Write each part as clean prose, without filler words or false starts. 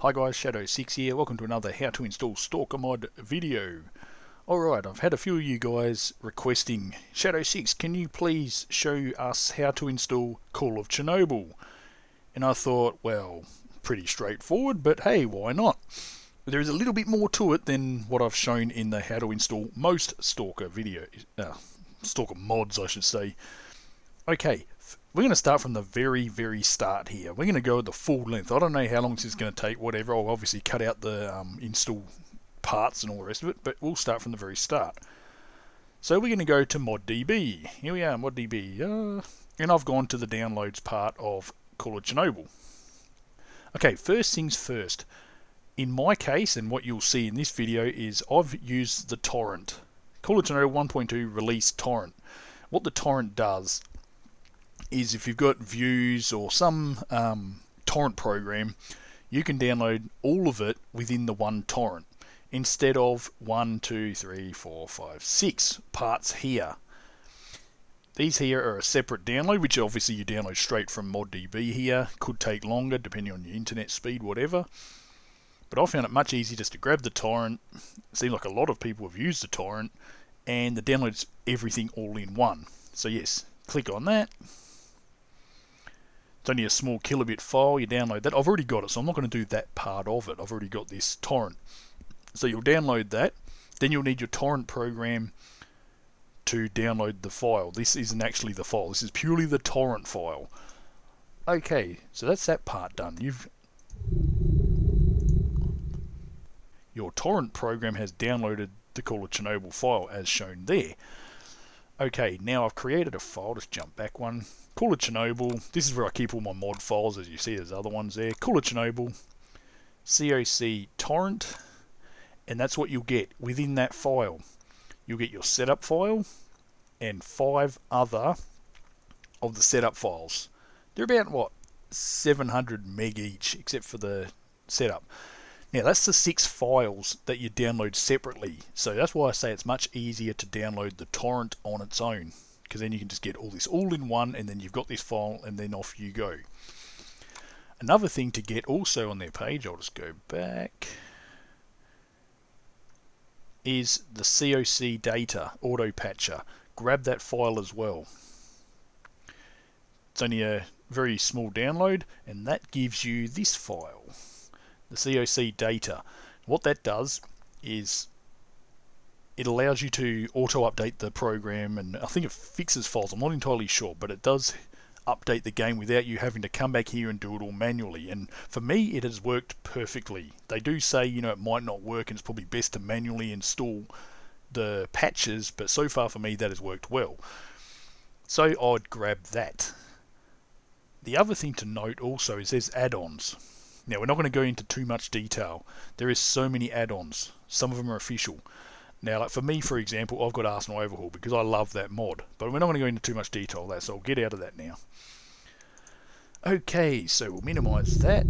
Hi guys, Shadow6 here. Welcome to another how to install Stalker mod video. Alright, I've had a few of you guys requesting, Shadow6, can you please show us how to install Call of Chernobyl? And I thought, well, pretty straightforward, but hey, why not? There is a little bit more to it than what I've shown in the how to install most Stalker Stalker mods I should say. Okay, we're going to start from the very start here. We're going to go at the full length. I don't know how long this is going to take, whatever. I'll obviously cut out the install parts and all the rest of it, but we'll start from the very start. So we're going to go to ModDB. Here we are, ModDB. And I've gone to the downloads part of Call of Chernobyl. Okay, first things first. In my case, and what you'll see in this video, is I've used the torrent. Call of Chernobyl 1.2 release torrent. What the torrent does is if you've got views or some torrent program, you can download all of it within the one torrent instead of 1, 2, 3, 4, 5, 6 parts here. These here are a separate download, which obviously you download straight from ModDB here. Could take longer depending on your internet speed, whatever. But I found it much easier just to grab the torrent. It seems like a lot of people have used the torrent, and the downloads everything all in one. So yes, click on that. It's only a small kilobit file, you download that. I've already got it, so I'm not going to do that part of it. I've already got this torrent. So you'll download that, then you'll need your torrent program to download the file. This isn't actually the file, this is purely the torrent file. Okay, so that's that part done. Your torrent program has downloaded the Call of Chernobyl file as shown there. Okay, now I've created a file, just jump back one. Call of Chernobyl, this is where I keep all my mod files, as you see there's other ones there. Call of Chernobyl, COC torrent, and that's what you'll get within that file. You'll get your setup file and 5 other of the setup files. They're about, what, 700 meg each, except for the setup. Now that's the 6 files that you download separately, so that's why I say it's much easier to download the torrent on its own, because then you can just get all this all in one, and then you've got this file, and then off you go. Another thing to get also on their page, I'll just go back, is the COC data auto patcher. Grab that file as well. It's only a very small download, and that gives you this file, the COC data. What that does is it allows you to auto-update the program, and I think it fixes faults. I'm not entirely sure, but it does update the game without you having to come back here and do it all manually. And for me, it has worked perfectly. They do say, you know, it might not work and it's probably best to manually install the patches, but so far for me that has worked well. So I'd grab that. The other thing to note also is there's add-ons. Now we're not going to go into too much detail. There is so many add-ons. Some of them are official. Now, like for me, for example, I've got Arsenal Overhaul because I love that mod, but we're not going to go into too much detail of that, so I'll get out of that now. Okay, so we'll minimize that.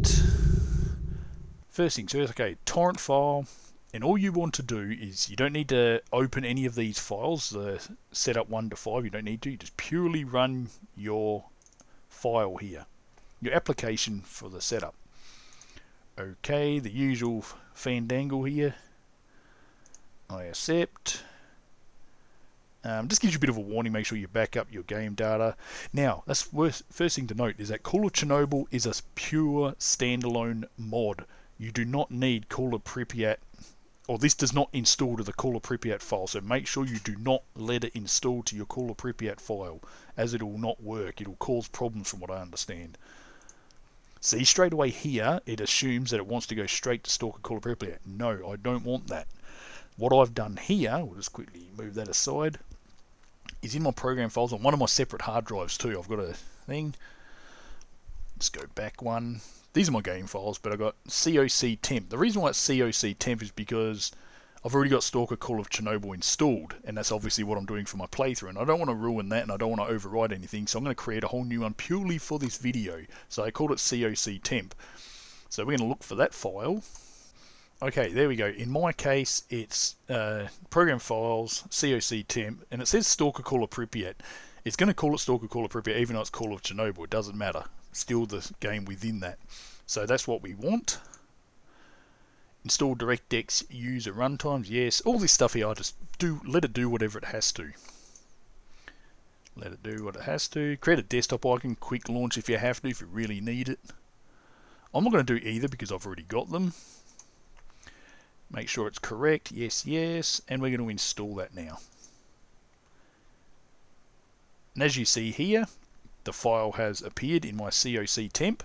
First things first, okay, torrent file, and all you want to do is you don't need to open any of these files, the setup 1 to 5, you don't need to, you just purely run your file here, your application for the setup. Okay, the usual fandangle here. I accept. Just gives you a bit of a warning, make sure you back up your game data. Now, that's first thing to note is that Call of Chernobyl is a pure standalone mod. You do not need Call of Pripyat, or this does not install to the Call of Pripyat file, so make sure you do not let it install to your Call of Pripyat file, as it will not work. It will cause problems from what I understand. See, straight away here, it assumes that it wants to go straight to Stalker Call of Pripyat. No, I don't want that. What I've done here, we'll just quickly move that aside, is in my program files on one of my separate hard drives too. I've got a thing. Let's go back one. These are my game files, but I've got COC temp. The reason why it's COC temp is because I've already got Stalker Call of Chernobyl installed, and that's obviously what I'm doing for my playthrough, and I don't want to ruin that, and I don't want to override anything, so I'm going to create a whole new one purely for this video. So I called it COC temp. So we're going to look for that file. Okay, there we go. In my case, it's program files, COC temp, and it says Stalker Call of Pripyat. It's going to call it Stalker Call of Pripyat even though it's Call of Chernobyl. It doesn't matter. Still the game within that. So that's what we want. Install DirectX user runtimes, yes. All this stuff here, I just let it do whatever it has to. Let it do what it has to. Create a desktop icon, quick launch if you have to, if you really need it. I'm not going to do either because I've already got them. Make sure it's correct, yes, yes, and we're going to install that now. And as you see here, the file has appeared in my COC temp.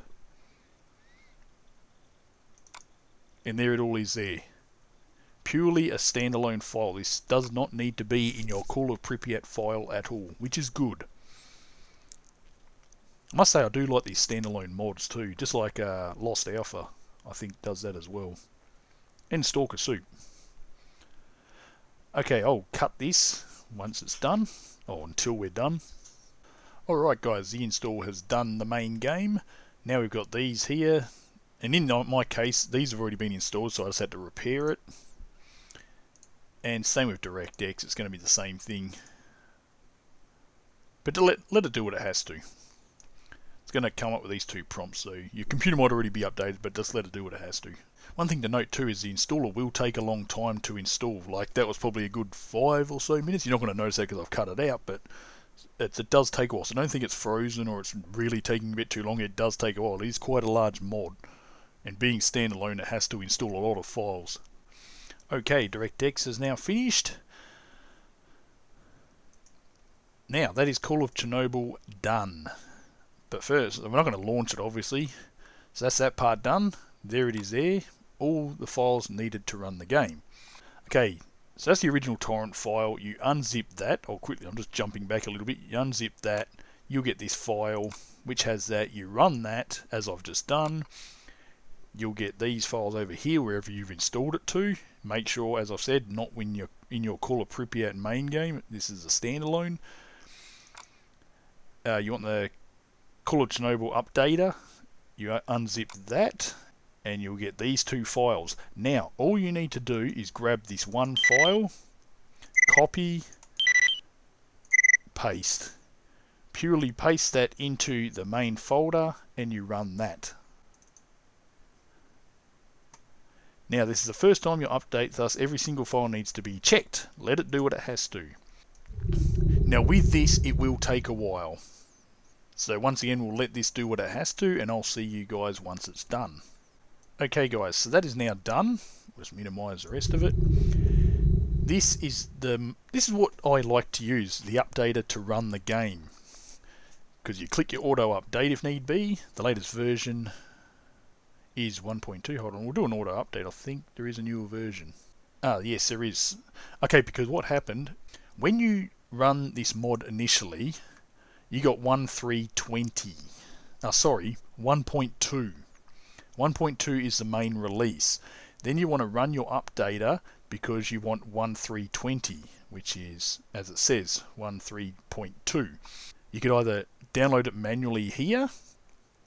And there it all is there. Purely a standalone file. This does not need to be in your Call of Pripyat file at all, which is good. I must say I do like these standalone mods too, just like Lost Alpha I think does that as well. And Stalker Soup. Okay, I'll cut this once it's done, or until we're done. Alright guys, the install has done the main game. Now we've got these here. And in my case, these have already been installed, so I just had to repair it. And same with DirectX, it's going to be the same thing. But to let it do what it has to. It's going to come up with these two prompts, so your computer might already be updated, but just let it do what it has to. One thing to note too is the installer will take a long time to install. Like that was probably a good 5 or so minutes. You're not going to notice that because I've cut it out, but it does take a while. So don't think it's frozen or it's really taking a bit too long. It does take a while. It is quite a large mod. And being standalone, it has to install a lot of files. Okay, DirectX is now finished. Now, that is Call of Chernobyl done. But first, we're not going to launch it, obviously. So that's that part done. There it is there. All the files needed to run the game. Okay, so that's the original torrent file. You unzip that. I'm just jumping back a little bit. You unzip that. You'll get this file, which has that. You run that, as I've just done. You'll get these files over here wherever you've installed it to. Make sure, as I've said, not when you're in your Call of Pripyat main game. This is a standalone. You want the Call of Chernobyl updater. You unzip that and you'll get these two files. Now, all you need to do is grab this one file, copy, paste. Purely paste that into the main folder and you run that. Now this is the first time you update, thus every single file needs to be checked. Let it do what it has to. Now with this, it will take a while. So once again, we'll let this do what it has to, and I'll see you guys once it's done. Okay guys, so that is now done. Let's minimize the rest of it. This is what I like to use, the updater to run the game. Because you click your auto update if need be. The latest version is 1.2. Hold on, we'll do an auto update. I think there is a newer version. Ah, yes, there is. Okay, because what happened, when you run this mod initially, you got 1.3.20. Sorry, 1.2. 1.2 is the main release. Then you want to run your updater because you want 1.3.20, which is, as it says, 1.3.2. You could either download it manually here,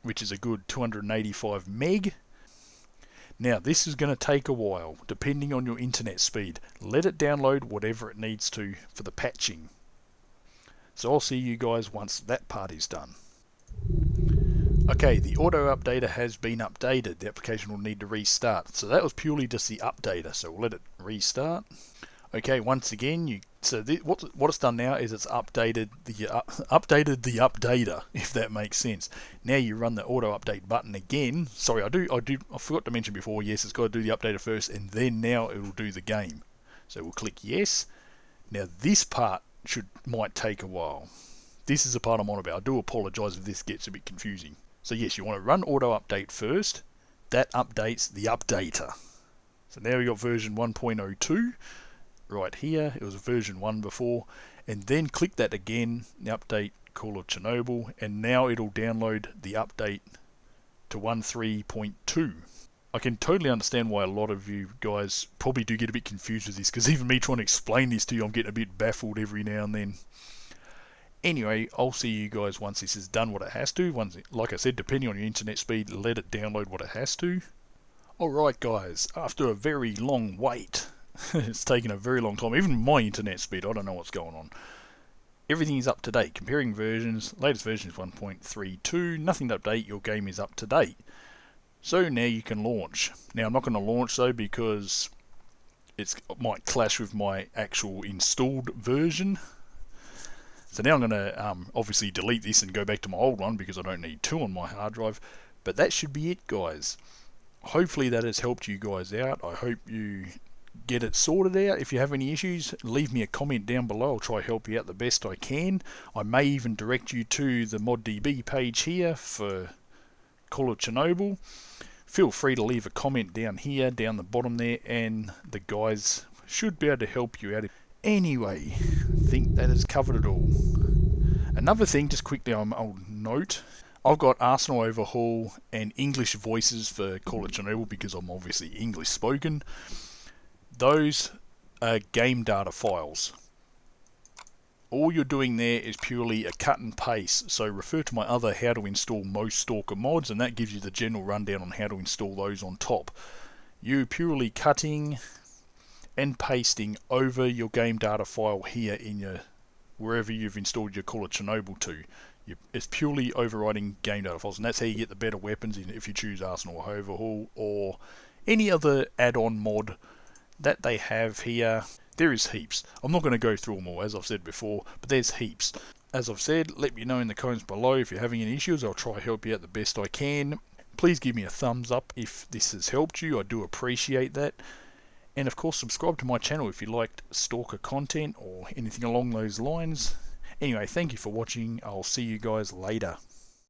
which is a good 285 meg. Now this is going to take a while, depending on your internet speed. Let it download whatever it needs to for the patching. So I'll see you guys once that part is done. Okay, the auto updater has been updated. The application will need to restart. So that was purely just the updater, so we'll let it restart. Okay, once again, what it's done now is it's updated the updater, if that makes sense. Now you run the auto update button again. Sorry, I forgot to mention before. Yes, it's got to do the updater first, and then now it will do the game. So we'll click yes. Now this part might take a while. This is the part I'm on about. I do apologise if this gets a bit confusing. So yes, you want to run auto update first. That updates the updater. So now we got version 1.02. Right here, it was version 1 before, and then click that again, the update Call of Chernobyl, and now it'll download the update to 1.3.2. I can totally understand why a lot of you guys probably do get a bit confused with this, because even me trying to explain this to you, I'm getting a bit baffled every now and then. Anyway, I'll see you guys once this has done what it has to. Like I said, depending on your internet speed, let it download what it has to. Alright guys, after a very long wait, it's taken a very long time. Even my internet speed, I don't know what's going on. Everything is up to date. Comparing versions, latest version is 1.32. Nothing to update. Your game is up to date. So now you can launch. Now I'm not going to launch though because it might clash with my actual installed version. So now I'm going to obviously delete this and go back to my old one because I don't need two on my hard drive. But that should be it, guys. Hopefully that has helped you guys out. I hope you get it sorted out. If you have any issues, leave me a comment down below. I'll try to help you out the best I can. I may even direct you to the ModDB page here for Call of Chernobyl. Feel free to leave a comment down here, down the bottom there, and the guys should be able to help you out. Anyway, I think that has covered it all. Another thing, just quickly I'll note, I've got Arsenal Overhaul and English voices for Call of Chernobyl because I'm obviously English spoken. Those are game data files. All you're doing there is purely a cut and paste, so refer to my other how to install most Stalker mods, and that gives you the general rundown on how to install those on top. You purely cutting and pasting over your game data file here in your wherever you've installed your Call of Chernobyl to. It's purely overriding game data files, and that's how you get the better weapons if you choose Arsenal Overhaul or any other add-on mod that they have here. There is heaps. I'm not going to go through them all, as I've said before, but there's heaps. As I've said, let me know in the comments below if you're having any issues. I'll try to help you out the best I can. Please give me a thumbs up if this has helped you. I do appreciate that. And of course, subscribe to my channel if you liked Stalker content or anything along those lines. Anyway, thank you for watching. I'll see you guys later.